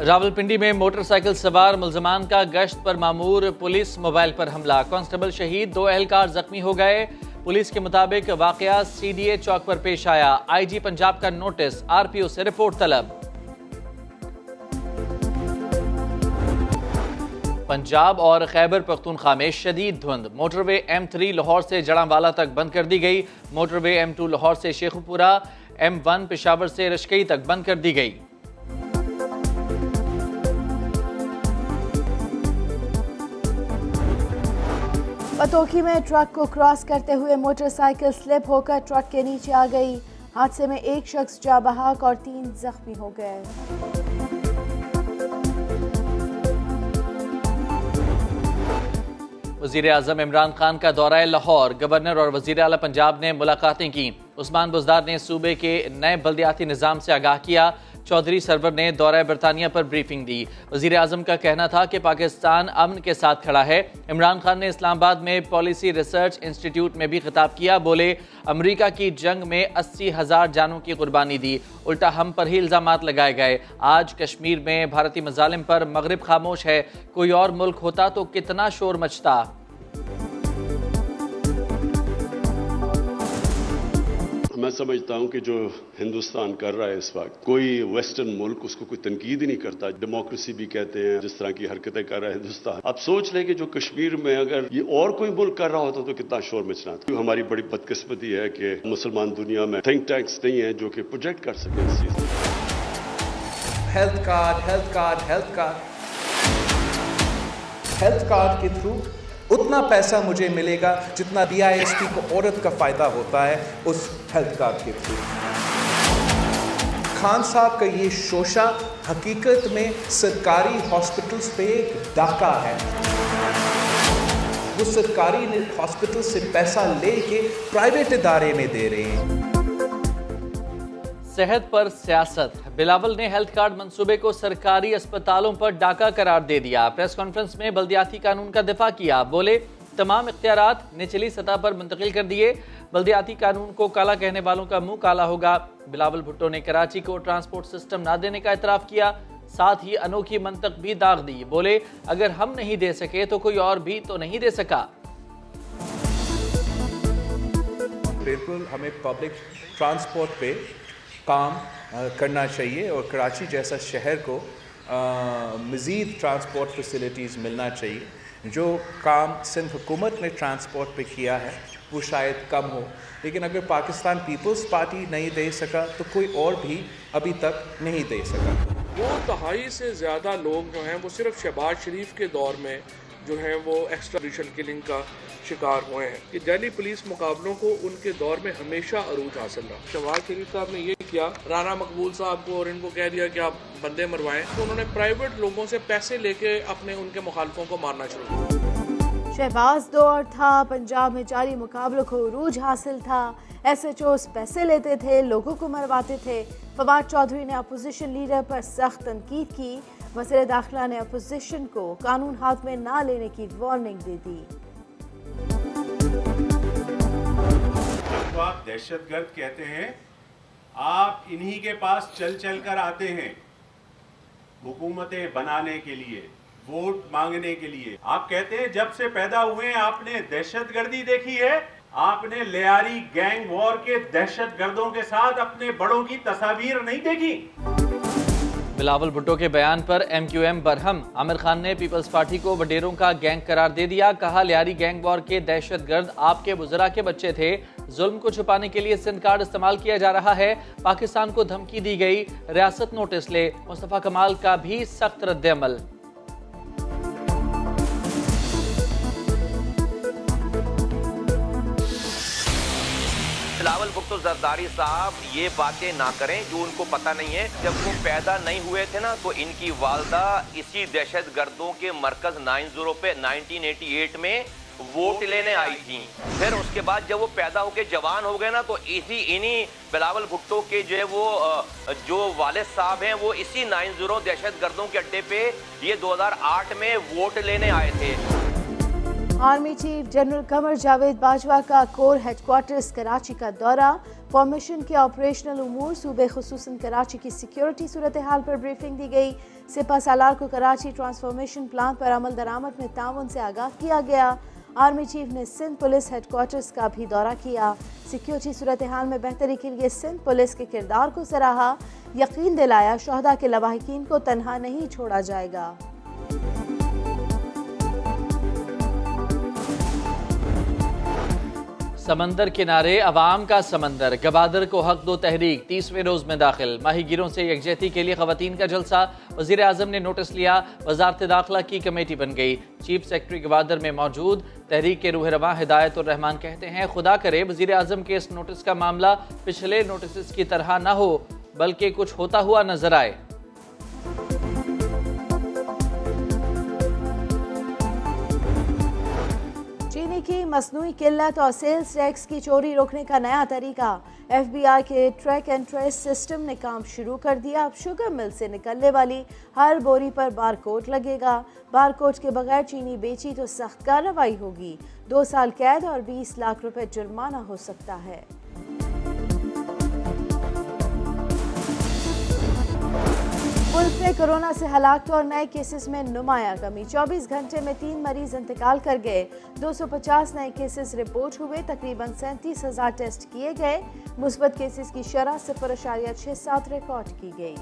रावलपिंडी में मोटरसाइकिल सवार मुल्जमान का गश्त पर मामूर पुलिस मोबाइल पर हमला, कांस्टेबल शहीद, 2 एहलकार जख्मी हो गए। पुलिस के मुताबिक वाकया CDA चौक पर पेश आया। IG पंजाब का नोटिस, RPO से रिपोर्ट तलब। पंजाब और खैबर पख्तूनख्वा में शदीद धुंध, मोटरवे M3 लाहौर से जड़ांवाला तक बंद कर दी गई। मोटरवे M2 लाहौर से शेखुपुरा, M1 पेशावर से रशकई तक बंद कर दी गई। पतोखी में ट्रक को क्रॉस करते हुए मोटरसाइकिल स्लिप होकर ट्रक के नीचे आ गई। हादसे में 1 शख्स जाँ बहक और 3 जख्मी हो गए। वज़ीर आज़म इमरान खान का दौरा लाहौर, गवर्नर और वज़ीर आला पंजाब ने मुलाकातें की। उस्मान बुज़दार ने सूबे के नए बल्दियाती निज़ाम से आगाह किया। चौधरी सरवर ने दौरा बरतानिया पर ब्रीफिंग दी। वज़ीर आज़म का कहना था कि पाकिस्तान अमन के साथ खड़ा है। इमरान खान ने इस्लामाबाद में पॉलिसी रिसर्च इंस्टीट्यूट में भी खिताब किया। बोले, अमरीका की जंग में 80,000 जानों की कुर्बानी दी, उल्टा हम पर ही इल्ज़ामात लगाए गए। आज कश्मीर में भारतीय मज़ालिम पर मगरिब खामोश है, कोई और मुल्क होता तो कितना शोर मचता। मैं समझता हूं कि जो हिंदुस्तान कर रहा है इस वक्त, कोई वेस्टर्न मुल्क उसको कोई तनकीद ही नहीं करता। डेमोक्रेसी भी कहते हैं, जिस तरह की हरकतें कर रहा है हिंदुस्तान। अब सोच लें कि जो कश्मीर में अगर ये और कोई मुल्क कर रहा होता तो कितना शोर मचना था। हमारी बड़ी बदकिस्मती है कि मुसलमान दुनिया में थिंक टैंक्स नहीं है जो कि प्रोजेक्ट कर सके इस चीज को। हेल्थ कार्ड के थ्रू उतना पैसा मुझे मिलेगा जितना BISP को औरत का फायदा होता है उस हेल्थ कार्ड के थ्रू। खान साहब का ये शोशा हकीकत में सरकारी हॉस्पिटल्स पे एक डाका है। वो सरकारी हॉस्पिटल से पैसा लेके प्राइवेट इदारे में दे रहे हैं। सेहत पर सियासत, बिलावल ने हेल्थ कार्ड मंसूबे को सरकारी अस्पतालों पर डाका करार दे दिया। प्रेस कॉन्फ्रेंस में बल्दियाती कानून का दिफा किया। बोले, तमाम इख्तियारात निचली सतह पर मुंतकिल कर दिए। बल्दियाती कानून को काला कहने वालों का मुंह काला होगा। बिलावल भुट्टो ने कराची को ट्रांसपोर्ट सिस्टम ना देने का इतराफ किया, साथ ही अनोखी मंतक भी दाग दी। बोले, अगर हम नहीं दे सके तो कोई और भी तो नहीं दे सका। बिल्कुल हमें पब्लिक ट्रांसपोर्ट पे काम करना चाहिए और कराची जैसा शहर को मज़ीद ट्रांसपोर्ट फैसिलिटीज़ मिलना चाहिए। जो काम सिंध हुकूमत ने ट्रांसपोर्ट पे किया है वो शायद कम हो, लेकिन अगर पाकिस्तान पीपल्स पार्टी नहीं दे सका तो कोई और भी अभी तक नहीं दे सका। 2/3 से ज़्यादा लोग जो हैं वो सिर्फ शहबाज शरीफ के दौर में जो है वो एक्स्ट्राडिशन किलिंग का शिकार हुए हैं। कि दिल्ली पुलिस मुकाबलों को उनके दौर में हमेशा अरूज हासिल रहा। शहबाज शरीफ साहब ने ये किया, राना मकबूल साहब को और इनको कह दिया कि आप बंदे मरवाएं, तो उन्होंने प्राइवेट लोगों से पैसे लेके अपने उनके मुखालफों को मारना शुरू किया। शहबाज दौर था, पंजाब में जारी मुकाबलों को अरूज हासिल था। SHOs पैसे लेते थे, लोगों को मरवाते थे। फवाद चौधरी ने अपोजिशन लीडर पर सख्त तनकीद की। वज़ीर दाखिला ने अपोजिशन को कानून हाथ में ना लेने की वार्निंग दे दी। तो आप दहशतगर्द कहते हैं, आप इन्हीं के पास चल चल कर आते हैं हुकूमतें बनाने के लिए, वोट मांगने के लिए। आप कहते हैं जब से पैदा हुए हैं आपने दहशतगर्दी देखी है, आपने लियारी गैंग वॉर के दहशतगर्दों के साथ अपने बड़ों की तस्वीर नहीं देखी। बिलावल भुट्टो के बयान पर MQM बरहम। आमिर खान ने पीपल्स पार्टी को वडेरों का गैंग करार दे दिया। कहा, लियारी गैंग वॉर के दहशतगर्द आपके बुज़रा के बच्चे थे। जुल्म को छुपाने के लिए सिंध कार्ड इस्तेमाल किया जा रहा है। पाकिस्तान को धमकी दी गई, रियासत नोटिस ले। मुस्तफ़ा कमाल का भी सख्त रद्द-ए-अमल। बिलावल भुट्टो जरदारी साहब ये बातें ना करें जो उनको पता नहीं है। जब वो पैदा नहीं हुए थे ना, तो इनकी वालदा इसी दहशतगर्दों के मरकज 90 पे 1988 में वोट लेने आई थी। फिर उसके बाद जब वो पैदा होके जवान हो गए ना, तो इन्हीं बिलावल भुट्टो के जो है वो जो वालिद साहब हैं, वो इसी 90 दहशतगर्दों के अड्डे पे ये 2008 में वोट लेने आए थे। Army chief general Qamar Javed Bajwa का कोर हेडक्वार्टर्स कराची का दौरा। फॉर्मेशन के ऑपरेशनल उमूर सूबे खुसूसन कराची की सिक्योरिटी सूरत हाल पर ब्रीफिंग दी गई। सिपा सालार को कराची ट्रांसफॉर्मेशन प्लान पर अमल दरामद में ताउन से आगाह किया गया। आर्मी चीफ ने सिंध पुलिस हेडक्वार्टर्स का भी दौरा किया। सिक्योरिटी सूरत हाल में बेहतरी के लिए सिंध पुलिस के किरदार को सराहा। यकीन दिलाया शहदा के लवाहिकीन को तन्हा नहीं छोड़ा जाएगा। समंदर किनारे अवाम का समंदर, गवादर को हक दो तहरीक 30वें रोज में दाखिल। माहीगीरों से यकजहती के लिए खवातीन का जलसा। वजीर आजम ने नोटिस लिया, वजारत दाखिला की कमेटी बन गई। चीफ सेक्रेटरी गवादर में मौजूद तहरीक के रूह रवां हिदायत उर रहमान कहते हैं, खुदा करे वजीर आजम के इस नोटिस का मामला पिछले नोटिस की तरह न हो, बल्कि कुछ होता हुआ नजर आए। चीनी की मसनूई किल्लत और सेल्स टैक्स की चोरी रोकने का नया तरीका। FBI के ट्रैक एंड ट्रेस सिस्टम ने काम शुरू कर दिया। अब शुगर मिल से निकलने वाली हर बोरी पर बारकोड लगेगा। बारकोड के बगैर चीनी बेची तो सख्त कार्रवाई होगी। 2 साल कैद और 20 लाख रुपए जुर्माना हो सकता है। मुल्क में कोरोना से हलाकत और नए केसेस में नुमाया कमी। 24 घंटे में 3 मरीज इंतकाल कर गए। 250 नए केसेस रिपोर्ट हुए। तकरीबन 37,000 टेस्ट किए गए। मुस्बत केसेस की शरह 0.67 रिकॉर्ड की गई।